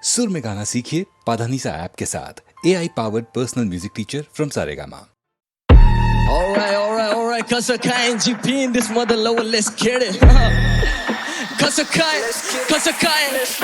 सुर में गाना सीखिए पाधानीसा ऐप के साथ AI powered personal music teacher from Saregama. Alright, Kasakai and GP in this mother lower, let's get it. Kasakai,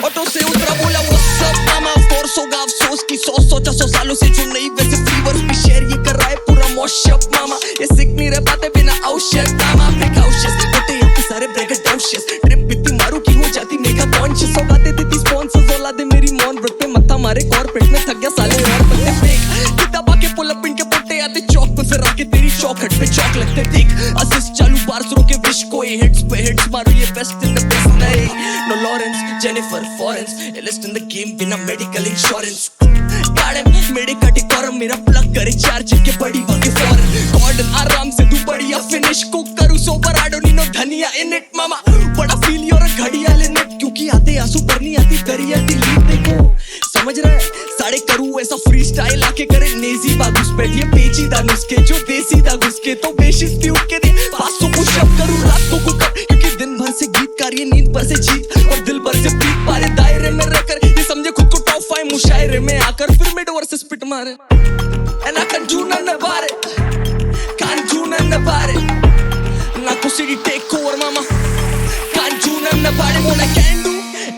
auto से उतरा बोला what's up mama, of course होगा अफसोस की 100 सालों से जो नहीं वैसे फीवर भी शेयर ये कर रहा है पूरा मॉशअप मामा, ये सिक नहीं रह पाते बिना औषध मामा, प्रिकॉशंस होते हैं सारे ब्रेगेडोशियस, ट्रिप इतनी मारू की हो जाती मेगा कॉन्शियस, सौगातें देती स्पॉन्सर्स औलादे मेरी मौन व्रत पे मत्था मारे कॉर्पोरेट में थक गया साले और पत्ते फेक किताबा के पुल अप इनके पोटे आते चौक पे फिर आके तेरी चौखट पे चौक लगते देख असिस्ट चालू बार्स रोके विश को ये हिट्स पे हिट्स मारो ये बेस्ट इन द बेस्ट नहीं नो लॉरेंस जेनिफर फॉरेंस एलिस्ट इन द गेम बिना मेडिकल इंश्योरेंस गाड़े मेडिकल कर मेरा प्लग करे चार्ज के बड़ी वाके फॉरेन गॉर्डन आराम से तू बढ़िया फिनिश को करूं सोबर I don't need no dhania in it मामा बड़ा फील योर घड़ियाल इन इट क्योंकि आते आंसू पर नहीं आती करियर डिलीट देखो समझ रहा है साड़े करूं ऐसा फ्री स्टाइल आके करे नेजी बागुस बैठिए पेचीदा नुस्खे जो देसीदा घुसके तो बेशिस भी उठ के दे 500 पुशअप करूं रात को कुक क्योंकि दिन भर से गीतकार ये नींद पर से जीत और दिल भर से प्रीत पारे दायरे में रहकर ये समझे खुद को टॉप 5 मुशायरे में आकर फिर मिड ओवर से स्पिट मारे and I can't do nothing about it can't do nothing about it Nako City take over mama can't do nothing about it what I can do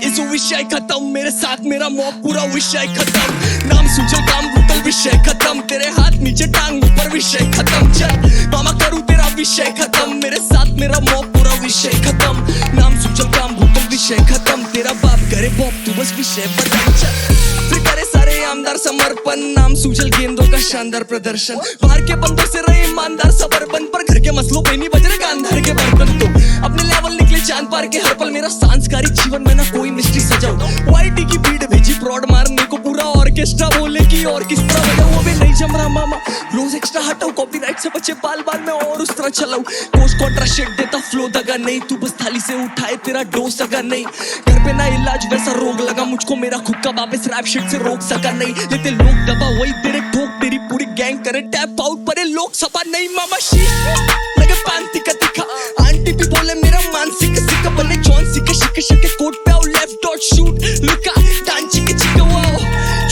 इस विषय खत्म मेरे साथ मेरा मॉब पूरा विषय खत्म नाम सुजल काम ब्रूटल विषय खत्म तेरे हाथ नीचे टांग ऊपर विषय खत्म चल मामा करूं तेरा विषय खत्म मेरे साथ मेरा मॉब पूरा विषय खत्म नाम सुजल काम ब्रूटल विषय खत्म तेरा बाप करे बॉब तू बस विषय बदल चल फिर करे सारे आमदार समर्पण नाम सुजल गेंदों का शानदार प्रदर्शन बाहर के बंदों से रहे ईमानदार सबरबन पर घर के मसलों पे नहीं बज रहे गांधार के बर्तन तो अपने लेवल निकले चांद पार के हर पल मेरा सांस्कारिक जीवन में ना कोई मिस्ट्री सजाओ वाईटी की भीड़ भेजी प्रॉड मारने को पूरा ऑर्केस्ट्रा बोले कि ऑर्केस्ट्रा बजाओ वो भी नहीं जम रहा मामा रोज एक्स्ट्रा हटाओ कॉपीराइट से बचे बाल बाल में और उस तरह चलाऊं कोर्स कॉन्ट्रा शेड देता फ्लो दगा नहीं तू बस थाली से उठाए तेरा डोज अगर नहीं घर पे ना इलाज वैसा रोग लगा मुझको मेरा खुद का वापस रैप शिट से रोक सका नहीं लेते लोग दबा वही तेरे ठोक तेरी पूरी गैंग करे टैप आउट पर लोग सपा नहीं मामा शीश लगे पांती का दिखा आंटी भी बोले मेरा मानसिक सिक्का बने जॉन सिक्के शिके शिके कोट पे आओ लेफ्ट डॉट शूट लुका डांची के चिका वाओ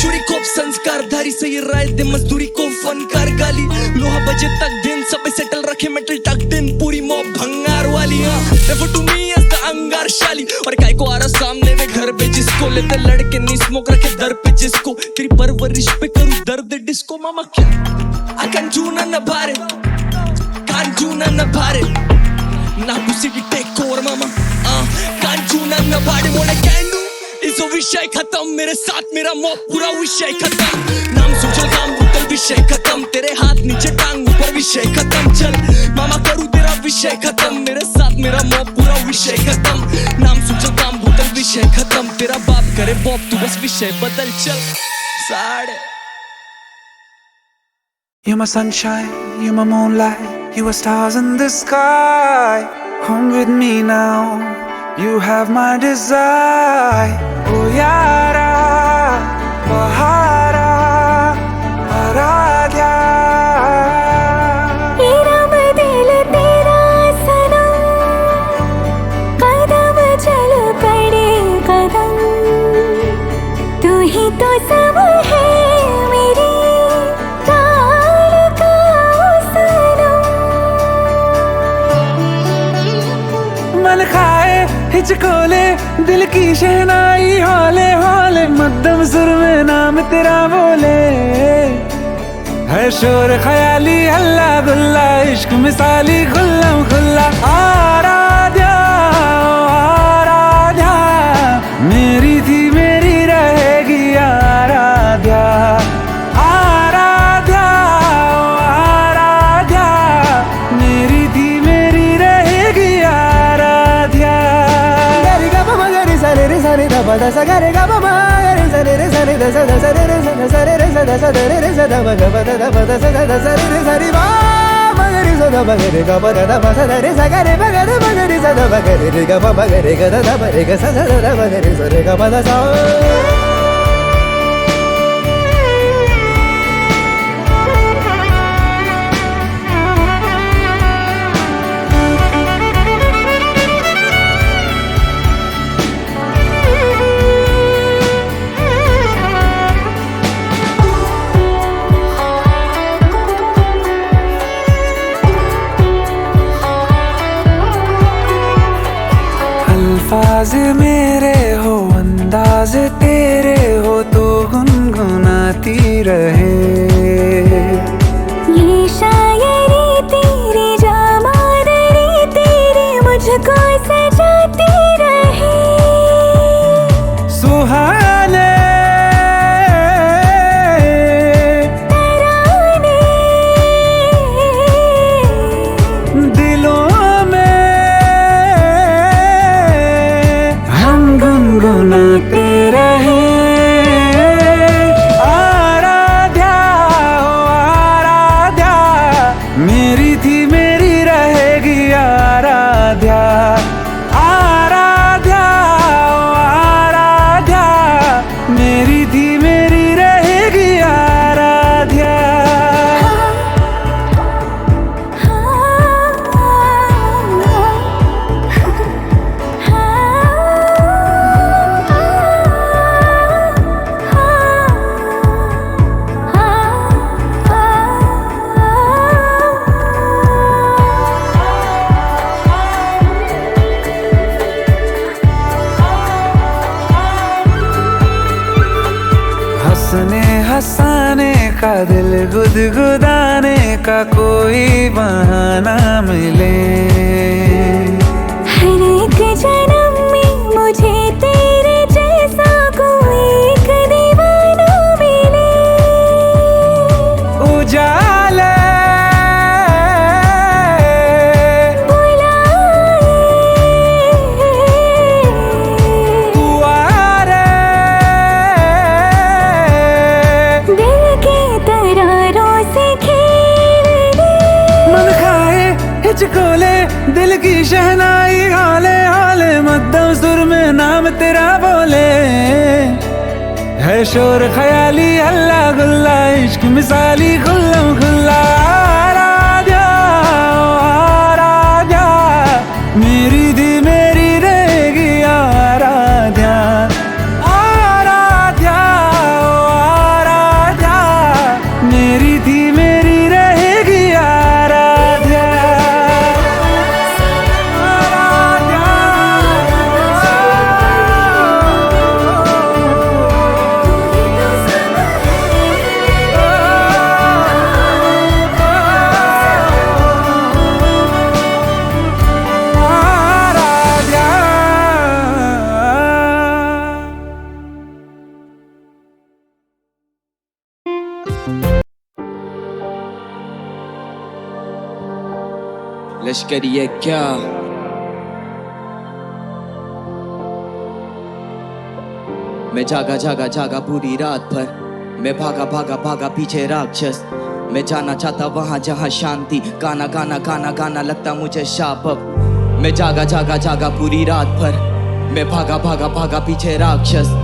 चुरी कोप संस्कारधारी से ये राय दे मजदूरी को फनकार गाली लोहा बजे तक दिन सब सेटल रखे मेटल टक दिन पूरी मॉब भंगार वाली refer to me as the अंगार शाली और काय को आ रहा सामने में घर पे जिसको लेते लड़के नी स्मोक रखे दर पे जिसको तेरी परवरिश पे करूं दर्द डिस्को मामा क्या I can't do nothing about it can't do nothing about it Nako City take over mama can't do nothing about it what I can do इस विषय खत्म मेरे साथ मेरा मॉब पूरा विषय खत्म नाम सुजल काम ब्रूटल विषय खत्म तेरे हाथ नीचे टांग ऊपर विषय खत्म चल मामा करूं तेरा विषय खत्म मेरे साथ मेरा मॉब पूरा विषय खत्म नाम सुजल काम ब्रूटल विषय खत्म तेरा बाप करे बॉब तू बस विषय बदल चल साढ़े You're my sunshine, you're my moonlight, you are stars in the sky. Come with me now, you have my desire. Oh yara, bahara, aradhya. तेरा बदल तेरा सनम कदम चल पड़े कदम तू ही तो सब है मेरी काल का सनम मन खाए हिचकोले दिल की शहनाई हौले हौले मध्यम सुर में नाम तेरा बोले है शोर ख्याली हल्ला गुल्ला इश्क मिसाली खुल्लम खुल्ला आराध्या आराध्या मेरी थी मेरी रहेगी आराध्या आराध्या आराध्या मेरी थी मेरी रहेगी आराध्या गरी गा मा गरी सा रे सा रे दा प दा सा गरी गा मा गरी सा रे सा रे दा सा दा सा रे सा रे सा दा सा रे रे सा दा प दा प दा प दा सा दा सा रे सा रे मा मा गरी सा दा प गरी गा प दा दा प सा दा रे सा गरी प गा दा प गरी सा दा प गरी रे गा प गरी गा दा दा प रे गा सा सा दा प गरी सा रे गा प दा सा आवाज तेरे हो तो गुनगुनाती रहे। ये शायरी तेरी जामादरी तेरी मुझको सजाती रहे। सुहाने तराने दिलों में हम गुनगुनाते रहे। आराध्या ओ आराध्या, मेरी थी मेरी रहेगी आराध्या। आराध्या ओ आराध्या, मेरी थी मेरी रहेगी आराध्या। हंसने हंसाने का दिल गुदगुदाने का कोई बहाना मिले। हर एक जन्म में मुझे तेरे जैसा कोई एक दीवाना मिले। उजाले बुलाए दिल के तरारों से खेले। मन खाए हिचकोले दिल की शहनाई हाले हाले मद्दम सुर में नाम तेरा बोले। है शोर ख्याली हल्ला गुल्ला इश्क मिसाली खुल्लम खुल्ला। आराध्या ओ आराध्या, मेरी दी मेरी रहेगी आराध्या। आराध्या ओ आराध्या, मेरी थी मेरी रहेगी आराध्या। लश्करी है क्या? मैं जागा जागा जागा पूरी रात भर, मैं भागा भागा भागा पीछे राक्षस। मैं जाना चाहता वहां जहां शांति, गाना गाना गाना गाना लगता मुझे शाप अब। मैं जागा जागा जागा पूरी रात भर, मैं भागा भागा भागा पीछे राक्षस।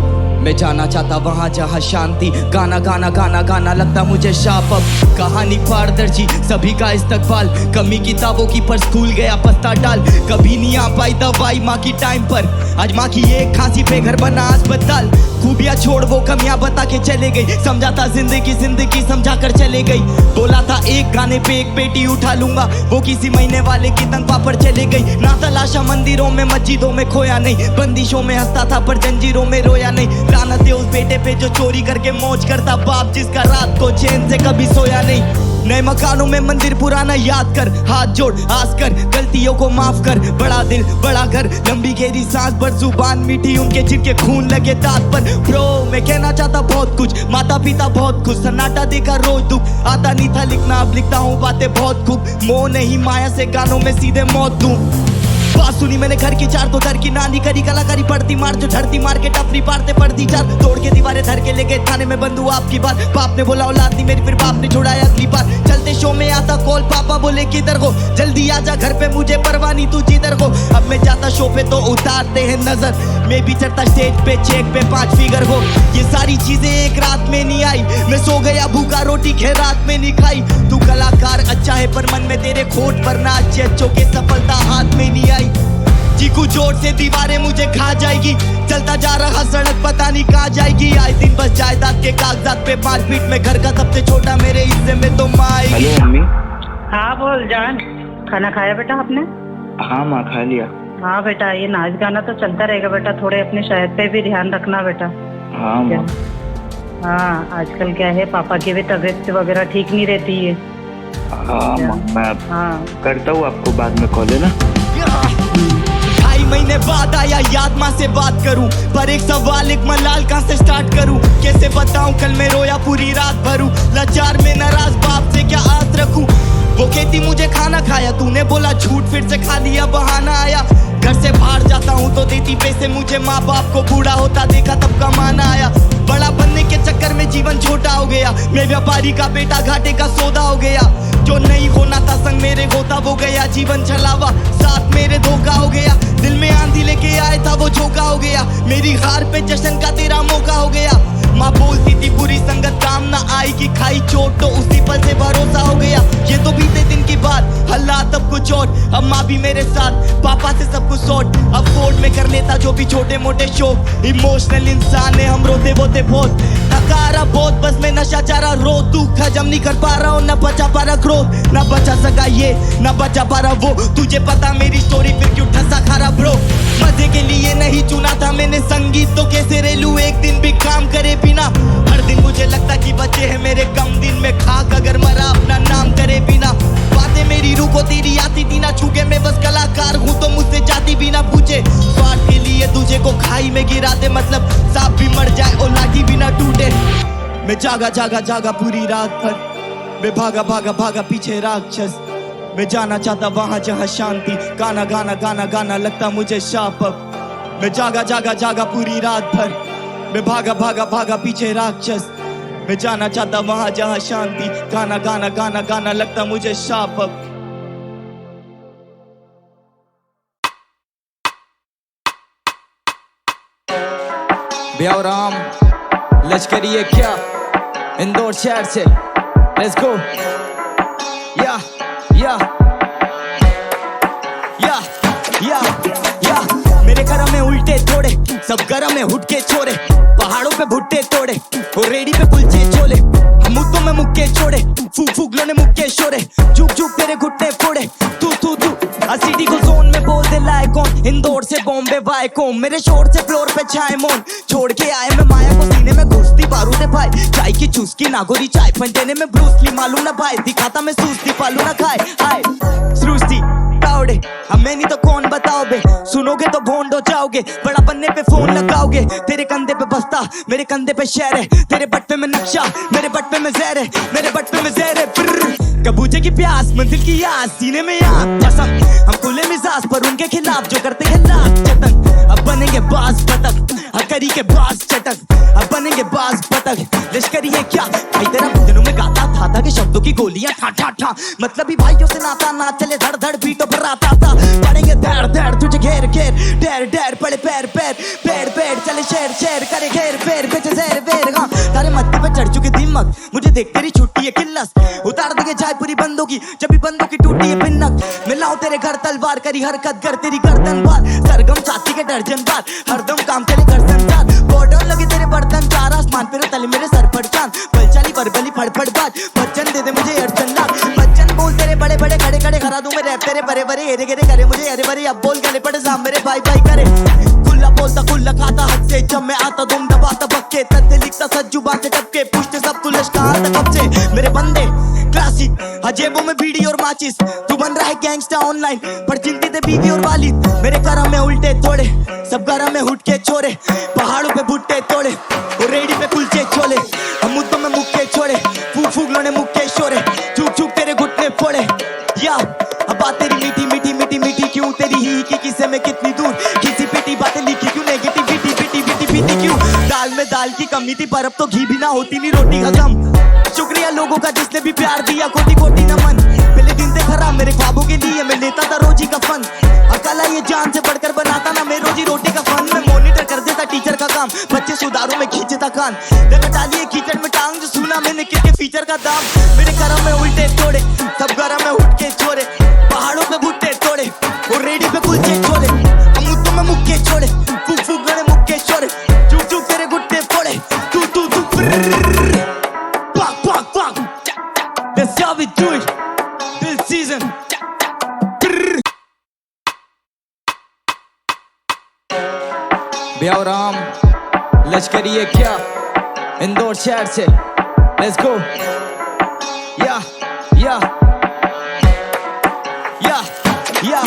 मैं जाना चाहता वहां जहां शांति, गाना गाना गाना गाना लगता मुझे शाप अब। कहानी पारदर्शी सभी का इस्तकबाल, कमी किताबों की पर स्कूल गया पत्ता डाल। कभी नहीं आ पाई दवाई माँ की टाइम पर, आज माँ की एक खांसी पे घर बना अस्पताल। खूबियां छोड़ वो कमियां बता के चले गई, समझा था जिंदगी जिंदगी समझा कर चले गई। बोला था एक गाने पे एक पेटी उठा लूंगा, वो किसी महीने वाले की तनख्वाह पर चले गई। ना तलाशा मंदिरों में मस्जिदों में खोया नहीं, बंदिशों में हंसता था पर जंजीरों में रोया नहीं। लानत है उस बेटे पे जो चोरी करके मौज करता, बाप जिसका रात को चैन से कभी सोया नहीं। नए मकानों में मंदिर पुराना याद कर, हाथ जोड़ आस कर, गलतियों को माफ कर। बड़ा दिल बड़ा घर, लंबी गहरी सांस पर जुबान मीठी उनके जिनके खून लगे दांत पर। ब्रो मैं कहना चाहता बहुत कुछ, माता पिता बहुत खुश, सन्नाटा देखा रोज दुख। आता नहीं था लिखना अब लिखता हूँ बातें बहुत खूब, मोह नहीं माया से गानों में सीधे मौत दूं। बात सुनी मैंने घर की चार तो दर की नानी करी कलाकारी पड़ती मार जो झड़ती मार के टपरी पारते पड़ती चार। तोड़ के दीवारें धर के लेके थाने में बंधु आपकी बात। बाप ने बोला औलाद नहीं मेरी, फिर बाप ने छोड़ाया अगली बार। चलते शो में आता कॉल, पापा बोले किधर हो, जल्दी आजा घर पे मुझे परवाह नहीं तू जिधर हो। अब मैं जाता शो पे तो उतारते हैं नजर, मैं भी चढ़ता स्टेज पे चेक पे 5 फिगर हो। ये सारी चीजें एक रात में नहीं आई, मैं सो गया भूखा रोटी खे रात में नहीं खाई। तू कलाकार अच्छा है पर मन में तेरे खोट पर ना अच्छे अच्छों के सफलता हाथ में नहीं आई। चीकू जोर से दीवारें मुझे खा जाएगी, चलता जा रहा सड़क पता नहीं कहाँ जाएगी। आए दिन बस जायदाद के कागजात पे 5 फीट में घर का सबसे छोटा मेरे हिस्से में तो माँ आएगी। Hello mummy. हाँ बोल जान, खाना खाया बेटा आपने? हाँ माँ खा लिया। हाँ बेटा, ये नाच गाना तो चलता रहेगा बेटा, थोड़े अपने सेहत पे भी ध्यान रखना बेटा। हाँ क्या? माँ। हाँ, आजकल क्या है, पापा की भी तबीयत वगैरह ठीक नहीं रहती है। हाँ क्या? माँ, मैं हाँ करता हूँ आपको बाद में कॉल, है ना। 2.5 महीने बाद आया याद, माँ से बात करूं, पर एक सवाल, एक मलाल कहाँ से स्टार्ट करूं, कैसे बताऊं कल मैं रोया पूरी रात भरूं, लाचार में नाराज बाप से क्या आस रखूं, वो कहती मुझे खाना खाया, तूने बोला झूठ, फिर से खा लिया बहाना आया, घर से बाहर जाता हूँ तो देती पैसे मुझे, माँ बाप को बूढ़ा होता देखा तब कमाना आया, बड़ा बनने के चक्कर में जीवन छोटा हो गया, मैं व्यापारी का बेटा घाटे का सौदा हो गया, जो नहीं होना था संग मेरे होता वो गया, जीवन छलावा साथ मेरे धोखा हो गया, दिल में आंधी लेके आया था वो झोंका हो गया, मेरी हार पे जश्न का तेरा मौका हो गया, माँ बोलती थी बुरी संगत काम ना आएगी, खाई चोट तो उसी पल से भरोसा हो गया, ये तो बीते दिन की बात, हालात अब कुछ और, अब माँ भी मेरे साथ, पापा से सब कुछ सॉर्ट, अफोर्ड में कर लेता जो भी छोटे मोटे शौक, इमोशनल इंसान है हम, रोते बोते बहुत थकारा बहुत, बस मैं नशा चारा रो, तू हजम नहीं कर पा रहा हूँ, न बचा पा रहा क्रोध, न बचा सका ये, न बचा पा रहा वो, तुझे पता मेरी स्टोरी फिर क्यों ठसा खरा ब्रो, मजे के लिए नहीं चुना था मैंने संगीत, तो कैसे रेलू एक दिन भी काम करे बिना, हर दिन मुझे लगता कि बचे हैं मेरे कम दिन में खाक, अगर मरा अपना नाम करे बिना, बातें मेरी रूह को तेरी आती थी ना छूके, मैं बस कलाकार हूँ तो मुझसे जाती भी ना पूछे, बात के लिए तुझे को खाई में गिरा दे, मतलब सांप भी मर जाए और लाठी भी ना टूटे, मैं जागा जागा जागा पूरी रात भर, मैं भागा भागा भागा पीछे राक्षस, मैं जाना चाहता वहां जहां शांति, गाना गाना गाना गाना लगता मुझे शाप अब, मैं जागा जागा जागा पूरी रात भर, मैं भागा भागा भागा पीछे राक्षस, मैं जाना चाहता वहां जहां शांति, गाना गाना गाना गाना लगता मुझे शाप अब। ब्यावराम लश्करी है क्या, इंदौर शहर से, लेट्स गो, या या या या या, मेरे करम में उल्टे थोड़े, सब गरम में हुट के छोड़े, पहाड़ों पे भुट्टे तोड़े, और रेडी पे कुलचे छोले, हम मुद्दों में मुक्के छोड़े, फूक फूक लो ने मुक्के शोरे, झुक झुक तेरे घुटने फोड़े, तू तू तू सिटी को जोन में बोल दे लाए कौन, इंदौर से बॉम्बे वाई कौन, मेरे शोर से फ्लोर पे छाए मौन, छोड़ के आए मैं माया को सीने में घुसती बारूद है भाई, चाय की चुस्की नागोरी चाय फंटेने में ब्रूसली मालूम ना भाई, दिखाता मैं सूसती पालू ना खाए, हाय सृष्टि तावड़े, हमें नहीं तो कौन बताओ बे, सुनोगे तो भोंड हो जाओगे, बड़ा बनने पे फोन लगाओगे, तेरे कंधे पे बस्ता मेरे कंधे पे शहर है, तेरे बट पे में नक्शा मेरे बट पे में जहर है, मेरे बट पे में जहर है, कबूचे की प्यास मंजिल की याद सीने में याद कसम, हम खुले मिजाज पर उनके खिलाफ जो करते हैं लाख जतन, अब बनेंगे बाज बतख, हकरी के बाज चटक, अब बनेंगे बाज बतख, लश्करी है क्या भाई तेरा दिनों में गाता था कि शब्दों की गोलियां ठा ठा ठा, मतलब ही भाइयों से नाता ना चले धड़ धड़ बीटों पर आता था, पड़ेंगे धड़ धड़ तुझे घेर घेर, डैर डैर पड़े पैर पैर पैर पैर, चले शेर शेर करे घेर पैर बेचे जहर बेर, हाँ तारे मत्थे पे चढ़ चुके दिमाग, मुझे देख तेरी छुट्टी है किल्लस, उतार देंगे चाय पूरी बंदों की, जब भी बंदों की टूटी है पिन्नक, मिलाऊं तेरे घर तलवार करी हरकत कर तेरी गर्दन बार, सरगम छाती के दर्जन बार, हरदम काम चले घर संसार, बॉर्डर लगे तेरे बर्तन चार, आसमान पे तले मेरे सर पर चांद, बलचाली बरबली फड़फड़ बाज, बच्चन दे दे मुझे अर्चन लाख, बच्चन बोल तेरे बड़े बड़े खड़े खड़े करा दूं मैं रैप तेरे बड़े बड़े हेरे गेरे करे मुझे अरे बड़े, अब बोल गले पड़े साम मेरे भाई भाई करे, खुला बोलता खुला खाता हद से, जब मैं आता तुम दबाता बक्के, तथ्य लिखता सच जुबान से टपके, पूछते सब तू लश्कार कब से, मेरे बंदे क्लासिक जेबों में बीड़ी और माचिस, तू बन रहा है गैंगस्टर ऑनलाइन पर चिंतित है बीवी और वालिद, मेरे करम में उल्टे थोड़े, सब गरम में हुट के छोड़े, पहाड़ों पे भुट्टे तोड़े, और रेडी पे कुलचे छोले, हम मुद्दों में मुक्के छोड़े, फूक फूक लो ने मुक्के शोरे, चुप चुप तेरे घुटने फोड़े, या अब बात तेरी मीठी मीठी मीठी मीठी क्यों, तेरी ही की किसे में कितनी दूर, किसी पिटी बातें लिखी क्यों, नेगेटिविटी बिटी बिटी बिटी क्यों, दाल में दाल की कमी थी पर अब तो घी भी ना होती नहीं रोटी हजम, शुक्रिया लोगों का जिसने भी प्यार दिया, कोटि कोटि नमन, पहले दिन से खराब मेरे ख्वाबों के लिए मैं लेता था रोजी का फन, अकेला ये जान से बढ़कर बनाता ना मैं रोजी रोटी का फन, मैं मॉनिटर कर देता टीचर का काम, बच्चे सुधारों में खींचता कान, जगह डालिए कीचड़ में टांग, जो सुना मैंने किसके फीचर का दाम, मेरे करम में उल्टे तोड़े, सब गरम में उठ के छोड़े, पहाड़ों पे भुट्टे तोड़े, और रेडी पे कुलचे छोड़े, हम मुद्दों में मुक्के छोड़े, फूक फूक गड़े मुक्के छोड़े, चुप चुप तेरे घुट्टे फोड़े, तू तू तू fuck, fuck, fuck. That's how we do it. This season. ये क्या इंदौर शहर से लेट्स गो या या या या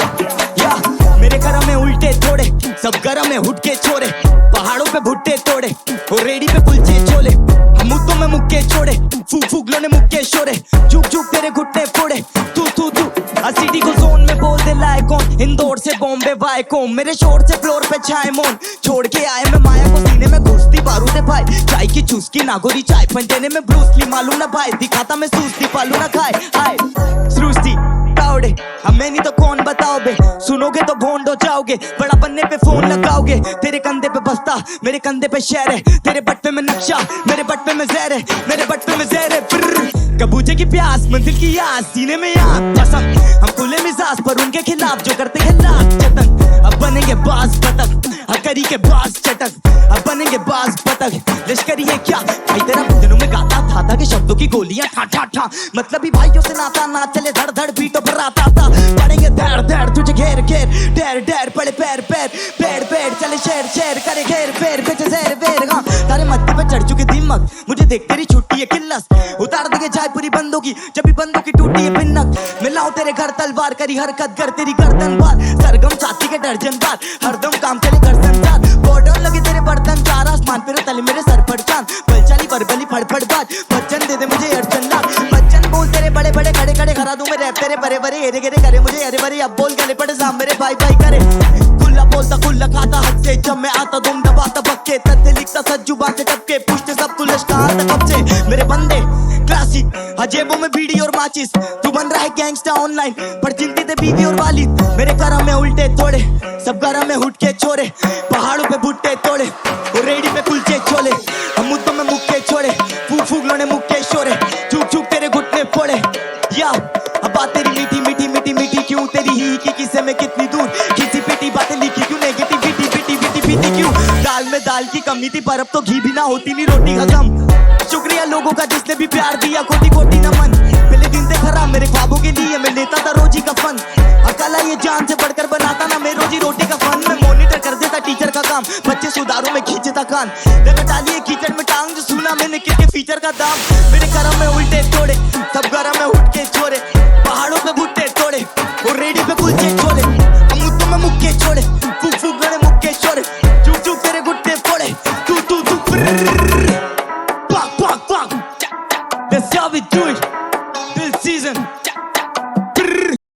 या मेरे करम में उल्टे थोड़े सब गरम है हुट के छोरे पहाड़ों पे भुट्टे तोड़े और रेडी पे कुलचे छोले हम मुद्दों में मुक्के छोड़े फूक फूक लो ने मुक्के शोरे झुक झुक तेरे घुटने फोड़े तू तू तू सिटी को जोन में बोल दे लाइकॉन इंदौर से बॉम्बे वाइकोम मेरे शोर से फ्लोर पे छाए मौन छोड़ के आए मैं माया को सीने में घुसती बारूद भाई चाय की चुस्की नागोरी चाय पंटेने में ब्रूसली मालूम ना भाई दिखाता मैं सूस्ती पालू ना खाए हाय सृष्टि तावड़े हमें नहीं तो कौन बताओ बे सुनोगे तो भोंड हो जाओगे बड़ा बनने पे फोन लगाओगे तेरे कंधे पे बस्ता मेरे कंधे पे शहर है तेरे बट पे में नक्शा मेरे बट पे में जहर है मेरे बट पे में जहर है कबूचे की प्यास मंदिर की याद सीने में याद कसम हम खुले मिजाज पर उनके खिलाफ जो करते हैं लाख जतन अब बनेंगे बाज बतख हकरी के बाज चटक अब बनेंगे बाज बतख लश्करी है क्या भाई तेरा दिनों में गाता था कि शब्दों की गोलियां ठा ठा ठा मतलब ही भाइयों से नाता ना चले धड़ धड़ बीटों पर आता था पड़ेंगे धड़ धड़ तुझे घेर घेर डैर डैर पड़े पैर पैर पैर पैर चले शेर शेर करे घेर फेर बेचे जहर वेर हाँ तारे मत्थे पे चढ़ चुके दिमाग मुझे देख तेरी छुट्टी है किल्लस उतार देंगे चाय पूरी बंदों की जब भी बंदों की टूटी है भिन्नक मिलाऊं तेरे घर तलवार करी हरकत कर तेरी गर्दन बार सरगम छाती के दर्जन बार हरदम काम चले कर संसार बॉर्डर लगे तेरे बर्तन चार आसमान पे तले मेरे सर पर चांद बलचाली बरबली फड़फड़ बाज बच्चन दे दे मुझे अर्चन लाख बच्चन बोल तेरे बड़े बड़े खड़े खड़े करा दूं मैं रैप तेरे बड़े बड़े हेरे घेरे करे मुझे अरे बड़े अब बोल गले पड़े साम मेरे भाई भाई करे खुला बोलता खुला खाता हद से जब मैं आता दुम दबाता बक्के तथ्य लिखता सच जुबान से टपके पूछते सब तू लश्कार तक कब से मेरे बंदे क्लासिक जेबों में बीड़ी और माचिस तू बन रहा है गैंगस्टर ऑनलाइन पर चिंतित है बीवी और वालिद मेरे करम में उल्टे थोड़े सब गरम में हुट के छोरे पहाड़ों पे भुट्टे तोड़े और रेडी पे कुलचे छोले हम मुद्दों में मुक्के छोड़े फूक फूक लोने मुक्के शोरे चूक चूक तेरे घुटने फोड़े या अब बात तेरी मीठी मीठी मीठी मीठी क्यों तेरी ही की किसे में कितनी दूर किसी पीटी बातें लिखी क्यों नेगेटिविटी पीटी पीटी पीटी क्यों दाल में दाल की कमी थी पर अब तो घी भी ना होती नहीं रोटी हजम शुक्रिया लोगों का जिसने भी प्यार दिया कोटि कोटि नमन पहले दिन से खराब मेरे ख्वाबों के लिए मैं लेता था रोजी का फन अकेला ये जान से बढ़कर बनाता ना मैं रोजी रोटी का फन मैं मॉनिटर कर देता टीचर का काम बच्चे सुधारों में खींचता कान लगा डालिए कीचड़ में टांग जो सुना मैंने किसके फीचर का दाम मेरे करम में उल्टे तोड़े सब गरम में उठ के छोड़े पहाड़ों पे भुट्टे तोड़े और रेडी पे कुलचे छोड़े हम मुद्दों में मुक्के छोड़े फूक फूक गड़े मुक्के छोड़े चुप चुप तेरे घुट्टे फोड़े तू तू तू Fuck. That's how we do it this season.